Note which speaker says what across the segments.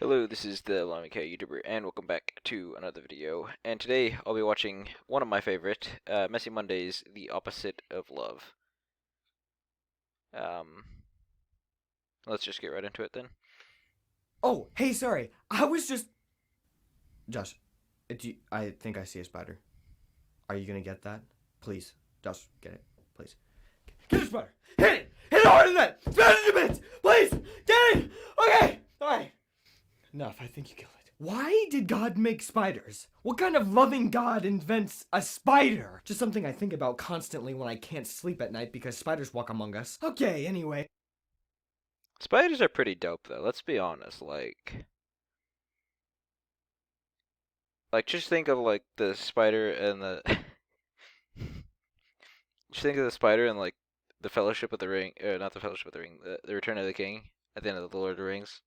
Speaker 1: Hello, this is the Blimey Cow YouTuber, and welcome back to another video. And today I'll be watching one of my favorite, Messy Mondays, The Opposite of Love. Um, let's just get right into it then.
Speaker 2: Oh, hey, sorry. I was just... Josh, I think I see a spider. Are you gonna get that? Please. Josh, get it. Please. Get the spider! Hit it! Hit it harder than that! Smash it to bits! Please! Get it! Okay! Alright. Enough, I think you killed it. Why did God make spiders? What kind of loving God invents a spider? Just something I think about constantly when I can't sleep at night because spiders walk among us. Okay, anyway.
Speaker 1: Spiders are pretty dope, though. Let's be honest. Like just think of like the spider and the. Just think of the spider and like the Fellowship of the Ring, or not the Fellowship of the Ring, the Return of the King at the end of the Lord of the Rings.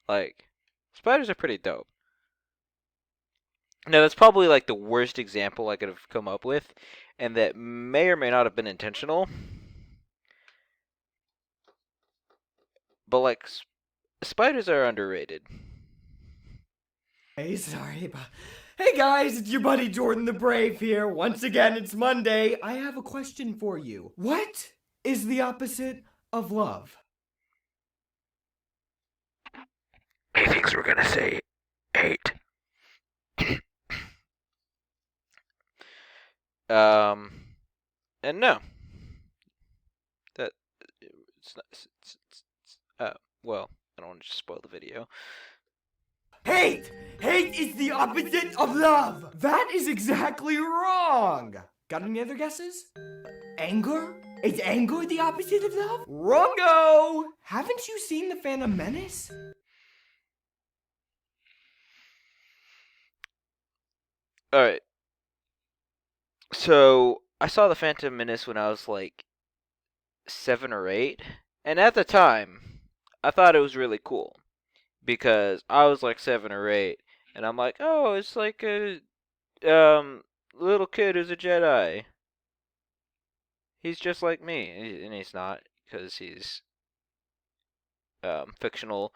Speaker 1: Like, spiders are pretty dope. Now, that's probably like the worst example I could have come up with, and that may or may not have been intentional. But like, spiders are underrated.
Speaker 2: Hey, sorry, but... Hey guys, it's your buddy Jordan the Brave here. Once again, it's Monday. I have a question for you. What is the opposite of love?
Speaker 1: He thinks we're gonna say hate. And no, that it's not. Well, I don't want to just spoil the video.
Speaker 2: Hate! Hate is the opposite of love! That is exactly wrong! Got any other guesses? Anger? Is anger the opposite of love? Wrongo! Haven't you seen The Phantom Menace?
Speaker 1: Alright. So, I saw The Phantom Menace when I was like 7 or 8, and at the time, I thought it was really cool. Because I was like 7 or 8, and I'm like, oh, it's like a little kid who's a Jedi. He's just like me, and he's not, because he's fictional,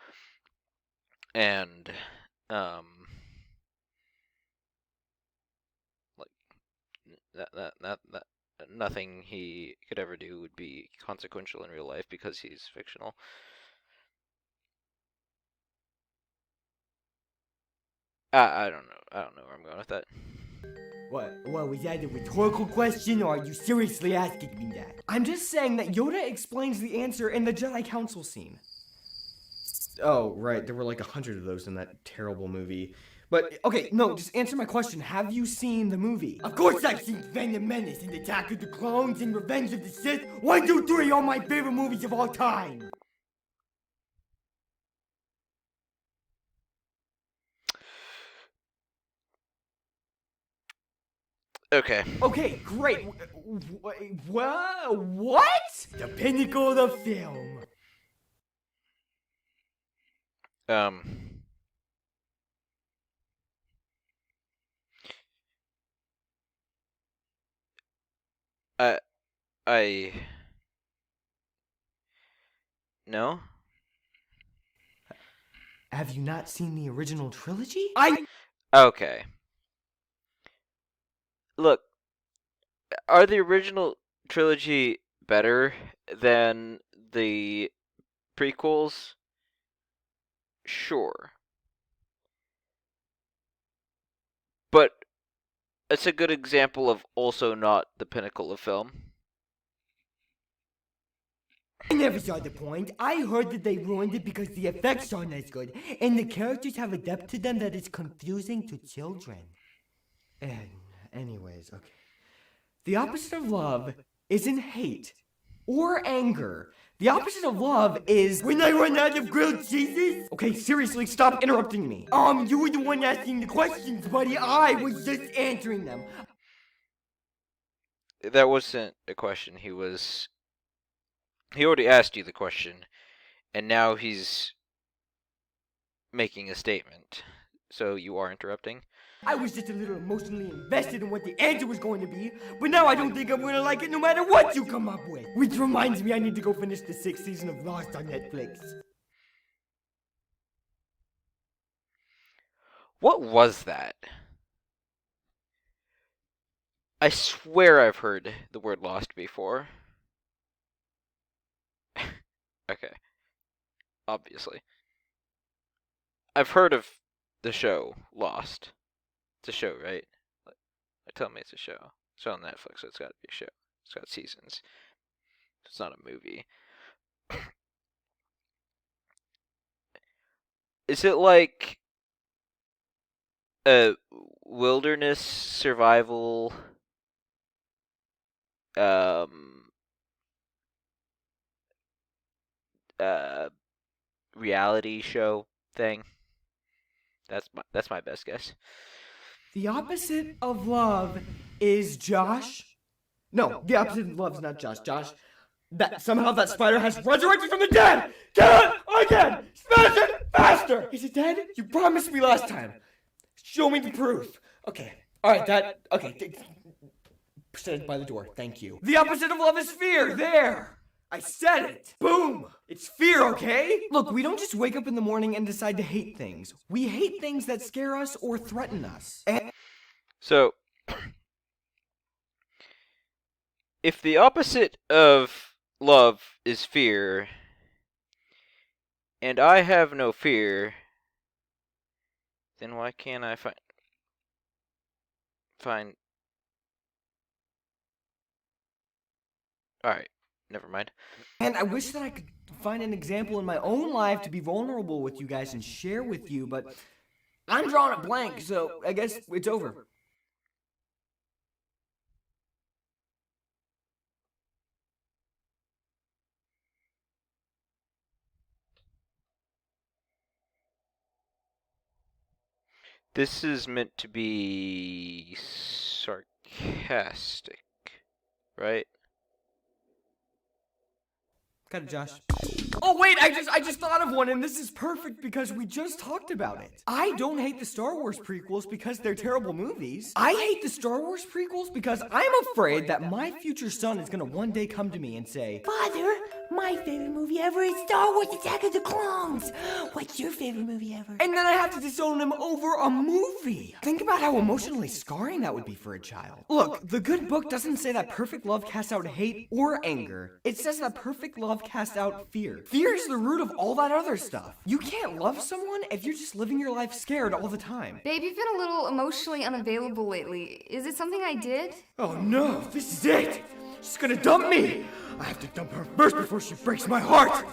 Speaker 1: and um like that nothing he could ever do would be consequential in real life because he's fictional. I don't know. I don't know where I'm going with that.
Speaker 2: What, was that a rhetorical question, or are you seriously asking me that? I'm just saying that Yoda explains the answer in the Jedi Council scene. Oh, right, there were like 100 of those in that terrible movie. But, okay, no, just answer my question. Have you seen the movie? Of course I've seen Phantom Menace and Attack of the Clones and Revenge of the Sith. 1, 2, 3, all my favorite movies of all time.
Speaker 1: Okay.
Speaker 2: Okay, great. What? The pinnacle of film.
Speaker 1: Um. I. I. No.
Speaker 2: Have you not seen the original trilogy?
Speaker 1: Okay. Look, are the original trilogy better than the prequels? Sure. But it's a good example of also not the pinnacle of film.
Speaker 2: I never saw the point. I heard that they ruined it because the effects aren't as good, and the characters have a depth to them that is confusing to children. And, anyways, okay. The opposite of love isn't hate or anger. The opposite of love is when I run out of grilled cheeses. Okay, seriously, stop interrupting me. You were the one asking the questions, buddy. I was just answering them.
Speaker 1: That wasn't a question. He already asked you the question, and now he's making a statement. So you are interrupting?
Speaker 2: I was just a little emotionally invested in what the answer was going to be, but now I don't think I'm gonna like it no matter what you come up with. Which reminds me, I need to go finish the 6th season of Lost on Netflix.
Speaker 1: What was that? I swear I've heard the word lost before. Okay, obviously. I've heard of the show Lost. It's a show, right? Tell me it's a show. It's on Netflix, so it's got to be a show. It's got seasons. It's not a movie. Is it like a wilderness survival um uh reality show thing? That's my best guess.
Speaker 2: The opposite of love is Josh. No, the opposite of love is not Josh. Josh, that somehow that spider has resurrected from the dead. Kill it again. Smash it faster. Is it dead? You promised me last time. Show me the proof. Okay. All right. Okay. Stand by the door. Thank you. The opposite of love is fear. There. I said it. Boom. It's fear, okay? Look, we don't just wake up in the morning and decide to hate things. We hate things that scare us or threaten us.
Speaker 1: So, if the opposite of love is fear, and I have no fear, then why can't I find? All right, never mind.
Speaker 2: And I wish that I could find an example in my own life to be vulnerable with you guys and share with you, but I'm drawing a blank, so I guess it's over.
Speaker 1: This is meant to be sarcastic, right?
Speaker 2: Got it, Josh. Oh wait, I just thought of one, and this is perfect because we just talked about it. I don't hate the Star Wars prequels because they're terrible movies. I hate the Star Wars prequels because I'm afraid that my future son is gonna one day come to me and say, "Father, my favorite movie ever is Star Wars Attack of the Clones. What's your favorite movie ever?" And then I have to disown him over a movie. Think about how emotionally scarring that would be for a child. Look, the good book doesn't say that perfect love casts out hate or anger. It says that perfect love casts out fear. Fear is the root of all that other stuff. You can't love someone if you're just living your life scared all the time.
Speaker 3: Babe, you've been a little emotionally unavailable lately. Is it something I did?
Speaker 2: Oh no, this is it! She's gonna dump me! I have to dump her first before she breaks my heart!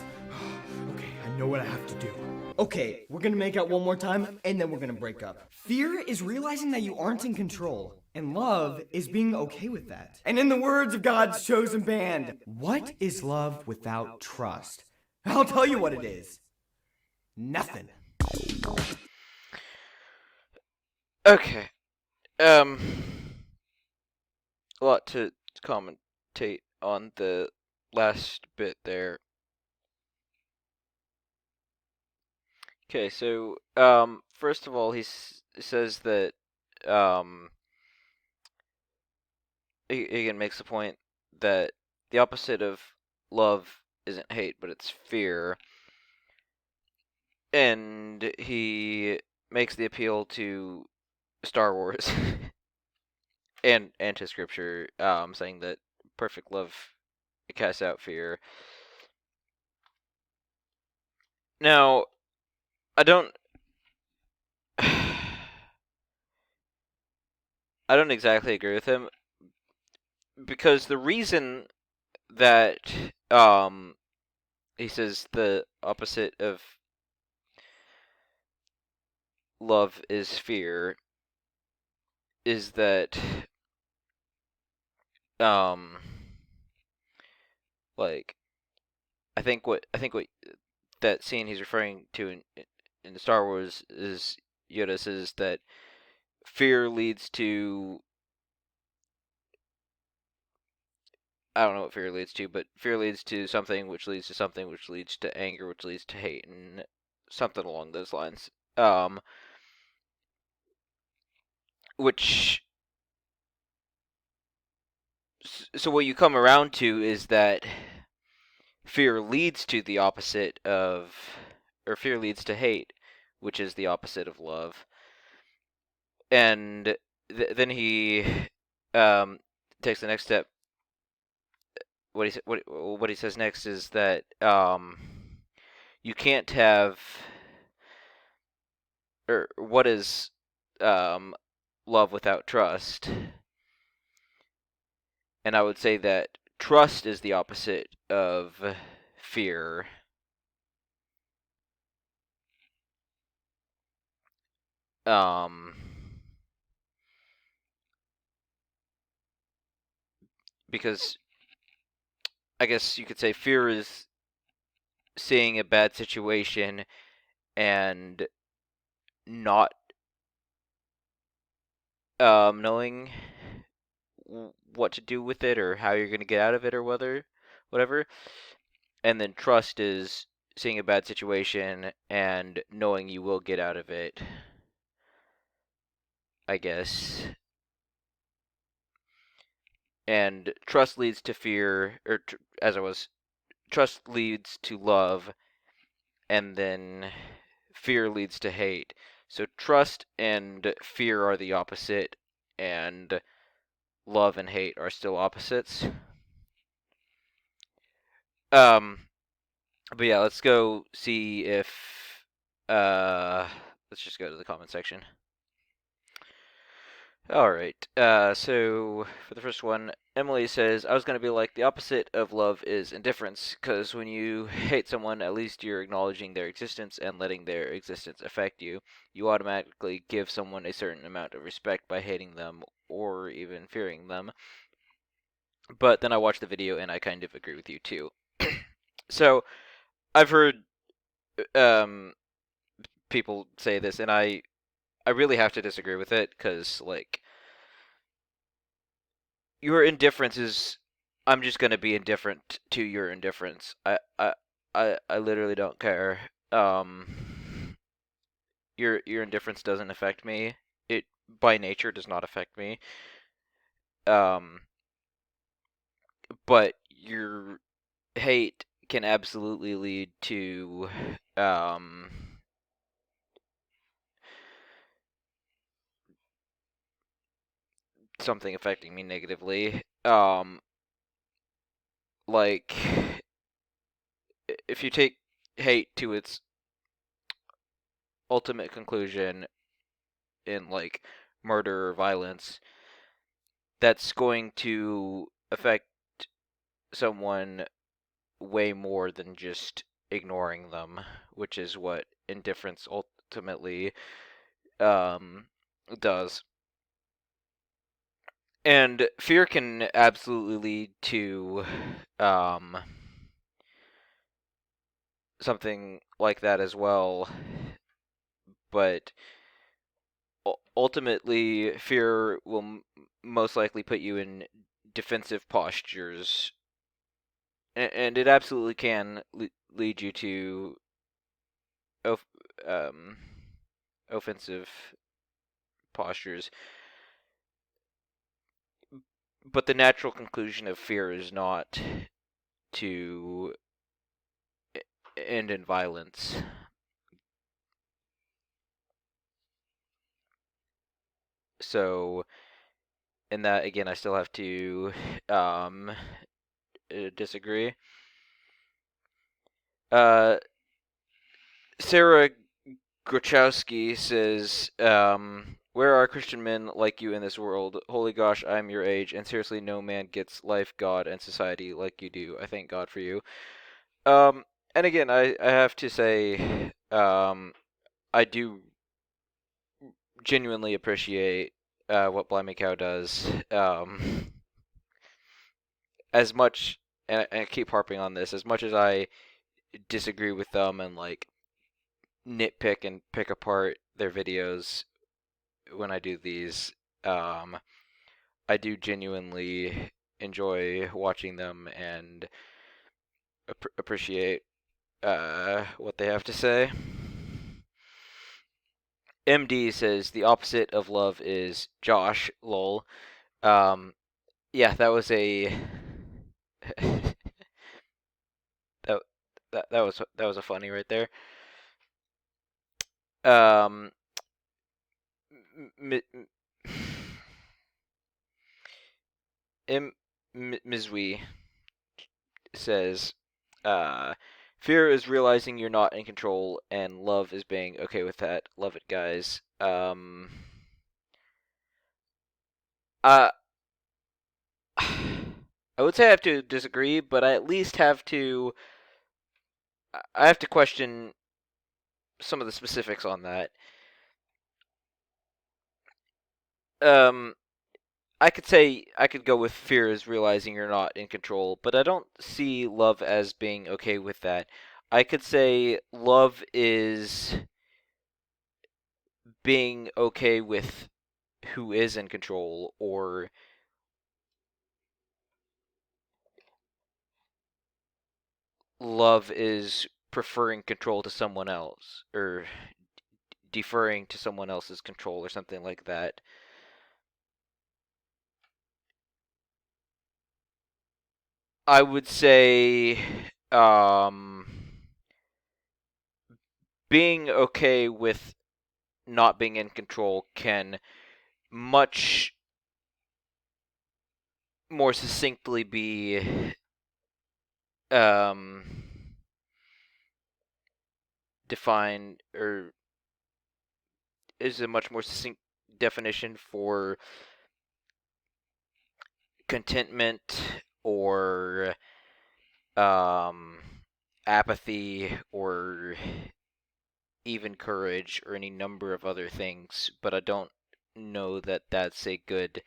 Speaker 2: Okay, I know what I have to do. Okay, we're gonna make out one more time, and then we're gonna break up. Fear is realizing that you aren't in control, and love is being okay with that. And in the words of God's chosen band, what is love without trust? I'll tell you what it is. Nothing.
Speaker 1: Okay. A lot to commentate on the last bit there. Okay, so first of all, he says that he again makes the point that the opposite of love isn't hate, but it's fear, and he makes the appeal to Star Wars and to Scripture, saying that perfect love casts out fear. Now, I don't. I don't exactly agree with him because the reason that he says the opposite of love is fear is that like I think what that scene he's referring to in the Star Wars is Yoda says that fear leads to I don't know what fear leads to, but fear leads to something, which leads to something, which leads to anger, which leads to hate, and something along those lines. Which so what you come around to is that fear leads to the opposite of, or fear leads to hate, which is the opposite of love. and then he um, takes the next step. What he says next is that you can't have, or what is um, love without trust? And I would say that trust is the opposite of fear. Um, because I guess you could say fear is seeing a bad situation and not knowing what to do with it or how you're going to get out of it or whatever. And then trust is seeing a bad situation and knowing you will get out of it, I guess. And trust leads to fear, or trust leads to love, and then fear leads to hate. So trust and fear are the opposite, and love and hate are still opposites. Um, but yeah, let's go see if let's just go to the comment section. All right. So for the first one, Emily says, I was going to be like, the opposite of love is indifference, because when you hate someone, at least you're acknowledging their existence and letting their existence affect you. You automatically give someone a certain amount of respect by hating them or even fearing them. But then I watched the video and I kind of agree with you too. So I've heard um, people say this, and I really have to disagree with it, because, like, your indifference is, I'm just gonna be indifferent to your indifference. I literally don't care. Your indifference doesn't affect me. It by nature does not affect me. Um, but your hate can absolutely lead to something affecting me negatively. Like, if you take hate to its ultimate conclusion in, like, murder or violence, that's going to affect someone way more than just ignoring them, which is what indifference ultimately um, does. And fear can absolutely lead to um, something like that as well, but ultimately, fear will most likely put you in defensive postures, and it absolutely can lead you to of um, offensive postures. But the natural conclusion of fear is not to end in violence. So, in that, again, I still have to um, disagree. Uh, Sarah Grochowski says, where are Christian men like you in this world? Holy gosh, I'm your age, and seriously, no man gets life, God, and society like you do. I thank God for you. And again, I have to say, I do genuinely appreciate what Blimey Cow does. As much, and I keep harping on this, as much as I disagree with them and, like, nitpick and pick apart their videos when I do these, I do genuinely enjoy watching them and appreciate what they have to say. MD says the opposite of love is Josh. Lol. Yeah, that was a that that was a funny right there. Um, M- M- Ms. Wee says, fear is realizing you're not in control, and love is being okay with that. Love it, guys. Uh, I would say I have to disagree, but I at least have to. I have to question some of the specifics on that. Um, I could say I could go with fear is realizing you're not in control, but I don't see love as being okay with that. I could say love is being okay with who is in control, or love is preferring control to someone else, or deferring to someone else's control, or something like that. I would say um, being okay with not being in control can much more succinctly be um, defined, or is a much more succinct definition for contentment, or um, apathy, or even courage, or any number of other things. But I don't know that that's a good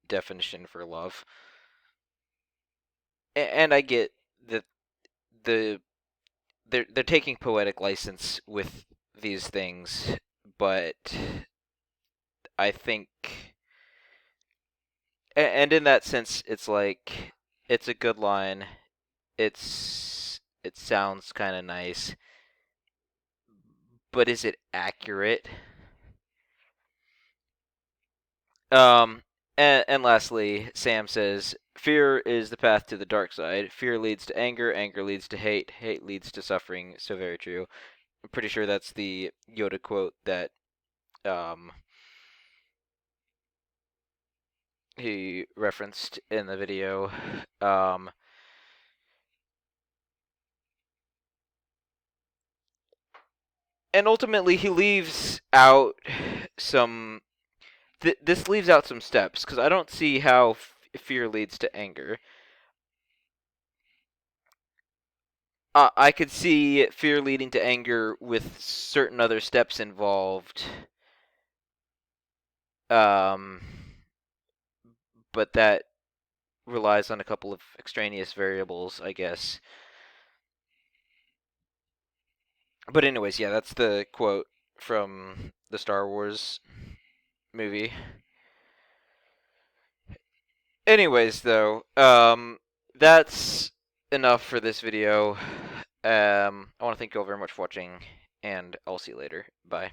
Speaker 1: definition for love. And I get that the they're taking poetic license with these things, but I think, and in that sense, it's like it's a good line. It sounds kind of nice, but is it accurate? Um, and lastly, Sam says, fear is the path to the dark side. Fear leads to anger. Anger leads to hate. Hate leads to suffering. So very true. I'm pretty sure that's the Yoda quote that um he referenced in the video. Um, and ultimately, he leaves out some. This leaves out some steps, because I don't see how fear leads to anger. I could see fear leading to anger with certain other steps involved. Um, but that relies on a couple of extraneous variables, I guess. But anyways, yeah, that's the quote from the Star Wars movie. Anyways, though, that's enough for this video. I want to thank you all very much for watching, and I'll see you later. Bye.